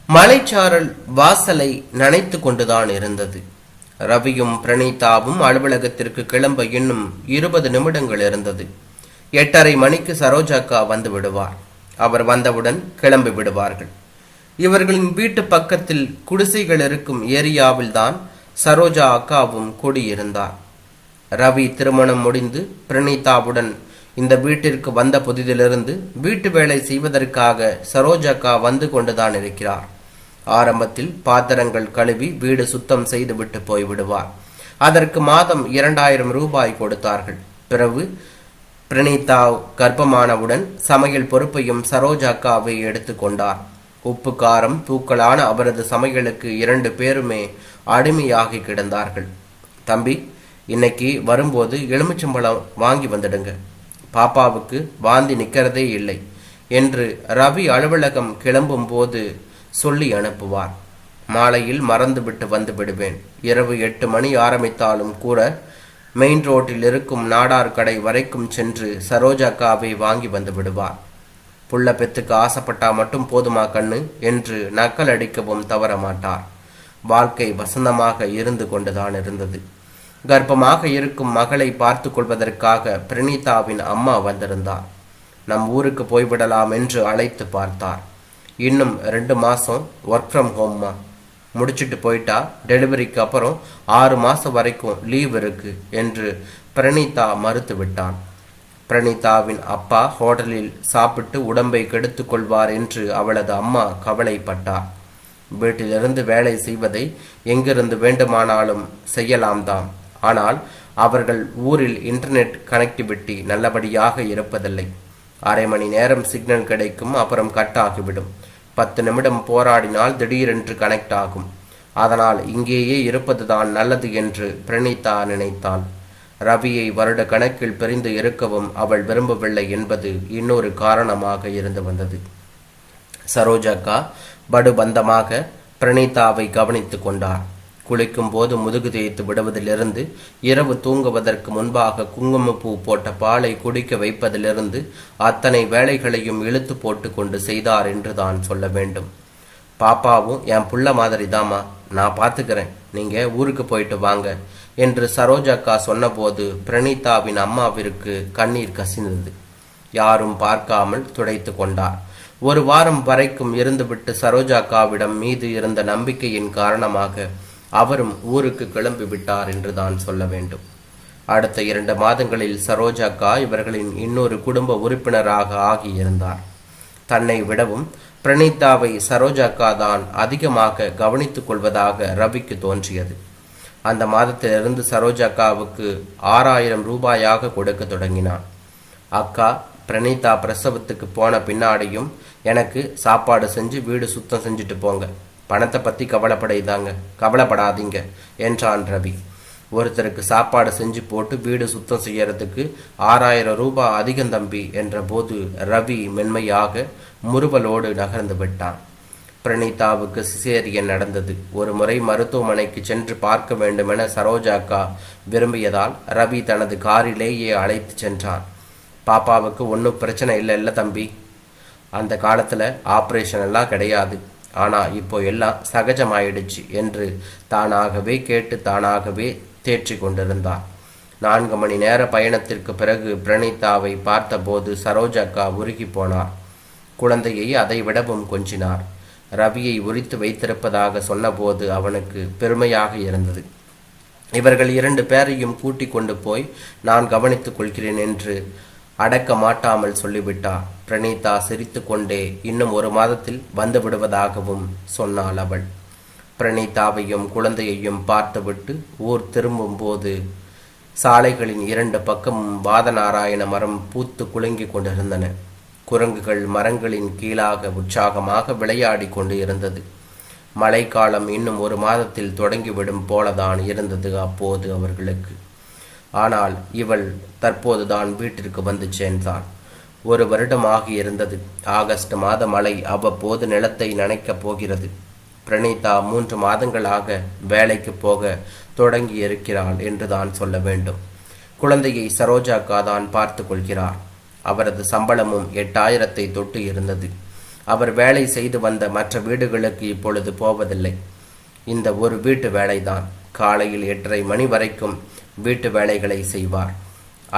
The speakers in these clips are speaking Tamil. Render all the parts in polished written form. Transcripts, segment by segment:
மலைச்சாரல் வாசலை நனைத்து கொண்டுதான் இருந்தது. ரவியும் பிரணீதாவும் அலுவலகத்திற்கு கிளம்ப இன்னும் 20 நிமிடங்கள் இருந்தது. 8:30 மணிக்கு சரோஜாக்கா வந்து விடுவார். அவர் வந்தவுடன் கிளம்பி விடுவார்கள். இவர்களின் வீட்டு பக்கத்தில் குடிசைகள் இருக்கும் ஏரியாவில் தான் சரோஜா அக்காவும் குடியிருந்தார். ரவி திருமணம் முடிந்து பிரணீதாவுடன் இந்த வீட்டிற்கு வந்த புதிதிலிருந்து வீட்டு வேலை செய்வதற்காக சரோஜாக்கா வந்து கொண்டுதான் இருக்கிறார். ஆரம்பத்தில் பாத்திரங்கள் கழுவி வீடு சுத்தம் செய்துவிட்டு போய்விடுவார். அதற்கு மாதம் 2000 ரூபாய் கொடுத்தார்கள். பிறகு பிரணீதா கர்ப்பமானவுடன் சமையல் பொறுப்பையும் சரோஜாக்காவை எடுத்துக்கொண்டார். உப்பு காரம் தூக்கலான அவரது சமையலுக்கு 2 பேருமே அடிமையாகி கிடந்தார்கள். தம்பி, இன்னைக்கு வரும்போது எலுமிச்சம்பழம் வாங்கி வந்துடுங்க, பாப்பாவுக்கு வாந்தி நிற்கிறதே இல்லை என்று ரவி அலுவலகம் கிளம்பும் போது சொல்லி அனுப்புவார். மாலையில் மறந்துவிட்டு வந்து விடுவேன். இரவு 8 மணி ஆரம்பித்தாலும் கூட மெயின் ரோட்டில் இருக்கும் நாடார் கடை வரைக்கும் சென்று சரோஜாக்காவை வாங்கி வந்து விடுவார். புள்ள பெத்துக்கு ஆசைப்பட்டா மட்டும் போதுமா கண்ணு என்று நக்கல் அடிக்கவும் தவற மாட்டார். வாழ்க்கை வசந்தமாக இருந்து கொண்டுதான் இருந்தது. கர்ப்பமாக இருக்கும் மகளை பார்த்து கொள்வதற்காக பிரணீதாவின் அம்மா வந்திருந்தார். நம் ஊருக்கு போய்விடலாம் என்று அழைத்து பார்த்தார். இன்னும் 2 மாதம் ஒர்க் ஃப்ரம் ஹோம்மா, முடிச்சுட்டு போயிட்டா டெலிவரிக்கு அப்புறம் 6 மாதம் வரைக்கும் லீவ் இருக்கு என்று பிரணீதா மறுத்து விட்டான். பிரணீதாவின் அப்பா ஹோட்டலில் சாப்பிட்டு உடம்பை கெடுத்து கொள்வார் என்று அவளது அம்மா கவலைப்பட்டார். வீட்டிலிருந்து வேலை செய்வதை எங்கிருந்து வேண்டுமானாலும் செய்யலாம் தான். ஆனால் அவர்கள் ஊரில் இன்டர்நெட் கனெக்டிவிட்டி நல்லபடியாக இருப்பதில்லை. அரை மணி நேரம் சிக்னல் கிடைக்கும், அப்புறம் கட் ஆகிவிடும். 10 நிமிடம் போராடினால் திடீரென்று கனெக்ட் ஆகும். அதனால் இங்கேயே இருப்பதுதான் நல்லது என்று பிரணீதா நினைத்தாள். ரவியை வருட கணக்கில் பிரிந்து இருக்கவும் அவள் விரும்பவில்லை என்பது இன்னொரு காரணமாக இருந்து வந்தது. சரோஜாக்கா படுபந்தமாக பிரணீதாவை கவனித்து கொண்டார். குளிக்கும் போது முதுகு தேய்த்து விடுவதிலிருந்து இரவு தூங்குவதற்கு முன்பாக குங்குமப்பூ போட்ட பாலை குடிக்க வைப்பதிலிருந்து அத்தனை வேலைகளையும் இழுத்து போட்டு கொண்டு செய்தார் என்று தான் சொல்ல வேண்டும். பாப்பாவும் என் புள்ள மாதிரி தாமா, நான் பார்த்துக்கிறேன், நீங்க ஊருக்கு போயிட்டு வாங்க என்று சரோஜாக்கா சொன்னபோது பிரணீதாவின் அம்மாவிற்கு கண்ணீர் கசிந்தது. யாரும் பார்க்காமல் துடைத்து கொண்டார். 1 வாரம் வரைக்கும் இருந்துவிட்டு சரோஜாக்காவிடம் மீது இருந்த நம்பிக்கையின் காரணமாக அவரும் ஊருக்கு கிளம்பி விட்டார் என்று தான் சொல்ல வேண்டும். அடுத்த 2 மாதங்களில் சரோஜாக்கா இவர்களின் இன்னொரு குடும்ப உறுப்பினராக ஆகியிருந்தார். தன்னை விடவும் பிரணீதாவை சரோஜாக்கா தான் அதிகமாக கவனித்துக் கொள்வதாக ரவிக்கு தோன்றியது. அந்த மாதத்திலிருந்து சரோஜாக்காவுக்கு 6000 ரூபாயாக கொடுக்க தொடங்கினான். அக்கா பிரணீதா பிரசவத்துக்கு போன பின்னாடியும் எனக்கு சாப்பாடு செஞ்சு வீடு சுத்தம் செஞ்சுட்டு போங்க, பணத்தை பற்றி கவலைப்படாதீங்க என்றான் ரவி. ஒருத்தருக்கு சாப்பாடு செஞ்சு போட்டு வீடு சுத்தம் செய்யறதுக்கு 6000 ரூபாய் அதிகம் தம்பி என்ற போது ரவி மென்மையாக முறுவலோடு நகர்ந்து விட்டான். பிரணீதாவுக்கு சிசேரியன் நடந்தது. ஒரு முறை மருத்துவமனைக்கு சென்று பார்க்க வேண்டுமென சரோஜாக்கா விரும்பியதால் ரவி தனது காரிலேயே அழைத்து சென்றான். பாப்பாவுக்கு ஒன்றும் பிரச்சனை இல்லை தம்பி, அந்த காலத்தில் ஆப்ரேஷன் எல்லாம் கிடையாது, ஆனால் இப்போ எல்லாம் சகஜமாயிடுச்சு என்று தானாகவே கேட்டு தானாகவே தேற்றி கொண்டிருந்தார். 4 மணி நேர பயணத்திற்கு பிறகு பிரணீதாவை பார்த்தபோது சரோஜாக்கா உருகி போனார். குழந்தையை அதை விடவும் கொஞ்சினார். ரவியை உரித்து வைத்திருப்பதாக சொன்னபோது அவனுக்கு பெருமையாக இருந்தது. இவர்கள் 2 பேரையும் கூட்டிக் கொண்டு போய் நான் கவனித்துக் கொள்கிறேன் என்று அடக்க மாட்டாமல் சொல்லிவிட்டார். பிரணீதா சிரித்து கொண்டே இன்னும் 1 மாதத்தில் வந்து விடுவதாகவும் சொன்னாள் அவள். பிரணீதாவையும் குழந்தையையும் பார்த்துவிட்டு ஊர் திரும்பும் போது சாலைகளின் 2 பக்கமும் வாதநாராயண மரம் பூத்து குலுங்கி கொண்டிருந்தன. குரங்குகள் மரங்களின் கீழாக உற்சாகமாக விளையாடி கொண்டு இருந்தது. மழைக்காலம் இன்னும் 1 மாதத்தில் தொடங்கிவிடும் போலதான் இருந்தது அப்போது அவர்களுக்கு. ஆனால் இவள் தற்போதுதான் வீட்டிற்கு வந்து சேர்ந்தாள். 1 வருடம் ஆகியிருந்தது. ஆகஸ்ட் மாத மழை அவ்வப்போது நிலத்தை நனைக்கப் போகிறது. பிரணீதா 3 மாதங்களாக வேலைக்கு போக தொடங்கி இருக்கிறாள் என்றுதான் சொல்ல வேண்டும். குழந்தையை சரோஜாக்கா தான் பார்த்து கொள்கிறார். அவரது சம்பளமும் 8000 தொட்டு இருந்தது. அவர் வேலை செய்து வந்த மற்ற வீடுகளுக்கு இப்பொழுது போவதில்லை. இந்த ஒரு வீட்டு வேலைதான். காலையில் 8:30 மணி வரைக்கும் வீட்டு வேலைகளை செய்வார்.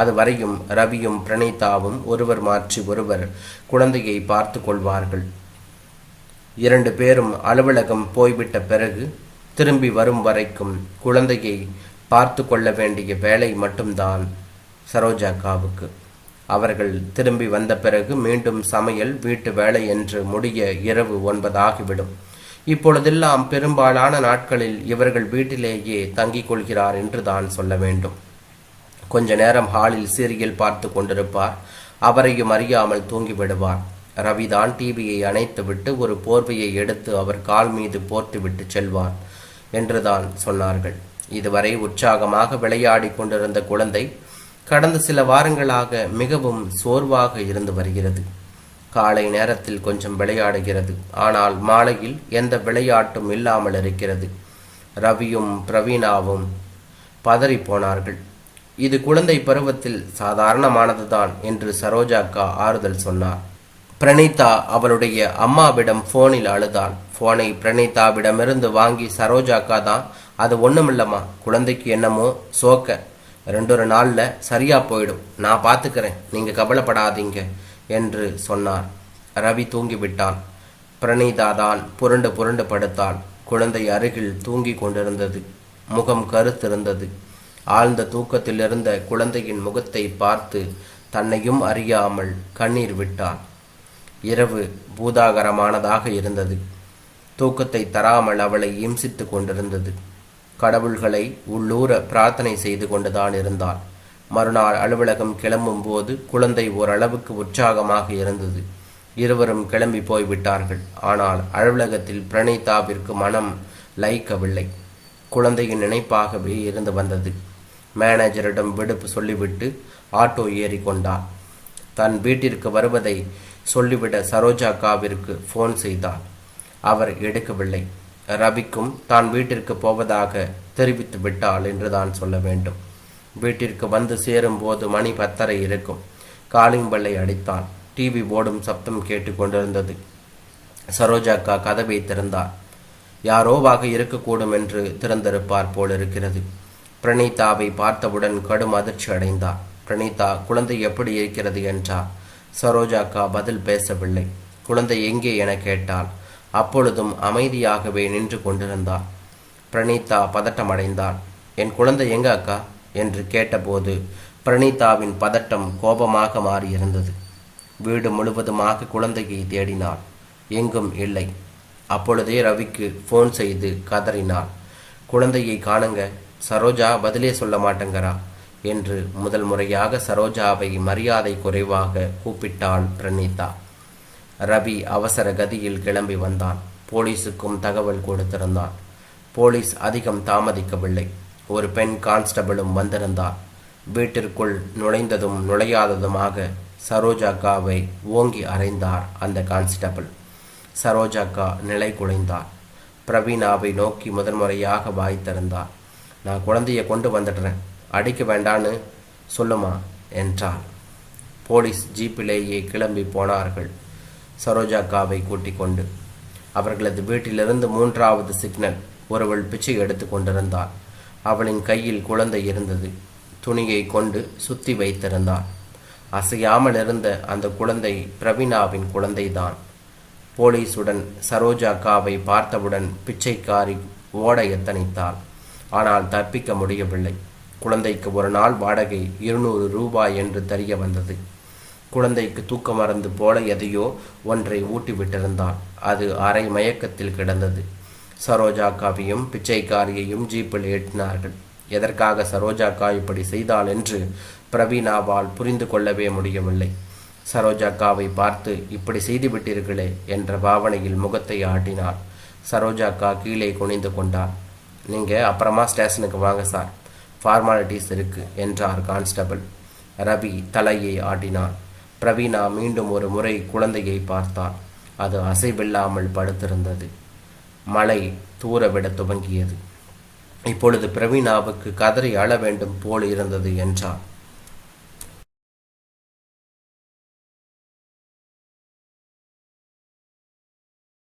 அதுவரையும் ரவியும் பிரணீதாவும் ஒருவர் மாற்றி ஒருவர் குழந்தையை பார்த்து கொள்வார்கள். 2 பேரும் அலுவலகம் போய்விட்ட பிறகு திரும்பி வரும் வரைக்கும் குழந்தையை பார்த்து கொள்ள வேண்டிய வேலை மட்டும்தான் சரோஜாக்காவுக்கு. அவர்கள் திரும்பி வந்த பிறகு மீண்டும் சமையல், வீட்டு வேலை என்று முடிய இரவு 9 ஆகிவிடும். இப்பொழுதெல்லாம் பெரும்பாலான நாட்களில் இவர்கள் வீட்டிலேயே தங்கிக் கொள்கிறார் என்று தான் சொல்ல வேண்டும். கொஞ்ச நேரம் ஹாலில் சீரியல் பார்த்து கொண்டிருப்பார். அவரையும் அறியாமல் தூங்கிவிடுவார். ரவிதான் டிவியை அணைத்துவிட்டு ஒரு போர்வையை எடுத்து அவர் கால் மீது போர்த்துவிட்டு செல்வார் என்றுதான் சொன்னார்கள். இதுவரை உற்சாகமாக விளையாடி கொண்டிருந்த குழந்தை கடந்த சில வாரங்களாக மிகவும் சோர்வாக இருந்து வருகிறது. காலை நேரத்தில் கொஞ்சம் விளையாடுகிறது. ஆனால் மாலையில் எந்த விளையாட்டும் இல்லாமல் இருக்கிறது. ரவியும் பிரவீனாவும் பதறி போனார்கள். இது குழந்தை பருவத்தில் சாதாரணமானதுதான் என்று சரோஜாக்கா ஆறுதல் சொன்னார். பிரணீதா அவளுடைய அம்மாவிடம் போனில் அழுதாள். போனை பிரணீதாவிடமிருந்து வாங்கி சரோஜாக்கா தான், அது ஒண்ணுமில்லம்மா, குழந்தைக்கு என்னமோ சோக்க, 2 நாளில் சரியா போயிடும், நான் பார்த்துக்கிறேன், நீங்க கவலைப்படாதீங்க என்று சொன்னார். ரவி தூங்கிவிட்டான். பிரணீதா தான் புரண்டு புரண்டு படுத்தாள். குழந்தை அருகில் தூங்கி கொண்டிருந்தது. முகம் கருத்திருந்தது. ஆழ்ந்த தூக்கத்தில் இருந்த குழந்தையின் முகத்தை பார்த்து தன்னையும் அறியாமல் கண்ணீர் விட்டாள். இரவு பூதாகரமானதாக இருந்தது. தூக்கத்தை தராமல் அவளை இம்சித்து கொண்டிருந்தது. கடவுள்களை உள்ளூர பிரார்த்தனை செய்து கொண்டுதான் இருந்தாள். மறுநாள் அலுவலகம் கிளம்பும் போது குழந்தை ஓரளவுக்கு உற்சாகமாக இருந்தது. இருவரும் கிளம்பி போய்விட்டார்கள். ஆனால் அலுவலகத்தில் பிரணீதாவிற்கு மனம் லயிக்கவில்லை. குழந்தையின் நினைப்பாகவே இருந்து வந்தது. மேனேஜரிடம் விடுப்பு சொல்லிவிட்டு ஆட்டோ ஏறி கொண்டார். தன் வீட்டிற்கு வருவதை சொல்லிவிட சரோஜாக்காவிற்கு ஃபோன் செய்தார். அவர் எடுக்கவில்லை. ரவிக்கும் தான் வீட்டிற்கு போவதாக தெரிவித்து விட்டாள் என்று தான் சொல்ல வேண்டும். வீட்டிற்கு வந்து சேரும் போது மணி 10:30 இருக்கும். காலிங் பெல்லை அடித்தான். டிவி ஓடும் சப்தம் கேட்டு கொண்டிருந்தது. சரோஜாக்கா கதவை திறந்தார். யாரோவாக இருக்கக்கூடும் என்று திறந்திருப்பார் போல் இருக்கிறது. பிரணீதாவை பார்த்தவுடன் கடும் அதிர்ச்சி அடைந்தார். பிரணீதா, குழந்தை எப்படி இருக்கிறது என்றார். சரோஜாக்கா பதில் பேசவில்லை. குழந்தை எங்கே என கேட்டாள். அப்பொழுதும் அமைதியாகவே நின்று கொண்டிருந்தார். பிரணீதா பதட்டமடைந்தாள். என் குழந்தை எங்க அக்கா என்று கேட்டபோது பிரணீதாவின் பதட்டம் கோபமாக மாறியிருந்தது. வீடு முழுவதுமாக குழந்தையை தேடினாள். எங்கும் இல்லை. அப்பொழுதே ரவிக்கு ஃபோன் செய்து கதறினாள். குழந்தையை காணுங்க, சரோஜா பதிலே சொல்ல மாட்டேங்கிறா என்று முதல் முறையாக சரோஜாவை மரியாதை குறைவாக கூப்பிட்டாள் பிரணீதா. ரவி அவசர கதியில் கிளம்பி வந்தான். போலீஸுக்கும் தகவல் கொடுத்திருந்தான். போலீஸ் அதிகம் தாமதிக்கவில்லை. ஒரு பெண் கான்ஸ்டபிளும் வந்திருந்தார். வீட்டிற்குள் நுழைந்ததும் நுழையாததுமாக சரோஜாக்காவை ஓங்கி அறைந்தார் அந்த கான்ஸ்டபிள். சரோஜாக்கா நிலை குலைந்தார். பிரவீனாவை நோக்கி முதன்முறையாக வாய் திறந்தார். நான் குழந்தைய கொண்டு வந்துடுறேன், அடிக்க வேண்டான்னு சொல்லுமா என்றார். போலீஸ் ஜீப்பிலேயே கிளம்பி போனார்கள் சரோஜாக்காவை கூட்டிக் கொண்டு. அவர்களது வீட்டிலிருந்து 3வது சிக்னல். ஒருவள் பிச்சை எடுத்து கொண்டிருந்தாள். அவளின் கையில் குழந்தை இருந்தது. துணியை கொண்டு சுத்தி வைத்திருந்தாள். அசையாமல் இருந்த அந்த குழந்தை பிரவீனாவின் குழந்தைதான். போலீசுடன் சரோஜாக்காவை பார்த்தவுடன் பிச்சைக்காரி ஓட எத்தனித்தாள். ஆனால் தப்பிக்க முடியவில்லை. குழந்தைக்கு ஒரு நாள் வாடகை 200 ரூபாய் என்று தெரிய வந்தது. குழந்தைக்கு தூக்க மருந்து போல எதையோ ஒன்றை ஊட்டிவிட்டிருந்தாள். அது அரை மயக்கத்தில் கிடந்தது. சரோஜாக்காவையும் பிச்சைக்காரியையும் ஜீப்பில் ஏற்றினார்கள். எதற்காக சரோஜாக்கா இப்படி செய்தாள் என்று பிரவீனாவால் புரிந்து கொள்ளவே முடியவில்லை. சரோஜாக்காவை பார்த்து இப்படி செய்து விட்டீர்களே என்ற பாவனையில் முகத்தை ஆட்டினாள். சரோஜாக்கா கீழே குனிந்து கொண்டாள். நீங்கள் அப்புறமா ஸ்டேஷனுக்கு வாங்க சார், ஃபார்மாலிட்டிஸ் இருக்கு என்றார் கான்ஸ்டபிள். ரவி தலையை ஆட்டினான். பிரவீனா மீண்டும் ஒரு முறை குழந்தையை பார்த்தாள். அது அசைவில்லாமல் படுத்திருந்தது. மழை தூரவிட துவங்கியது. இப்பொழுது பிரவீனாவுக்கு கதறி அழ வேண்டும் போல் இருந்தது என்றார்.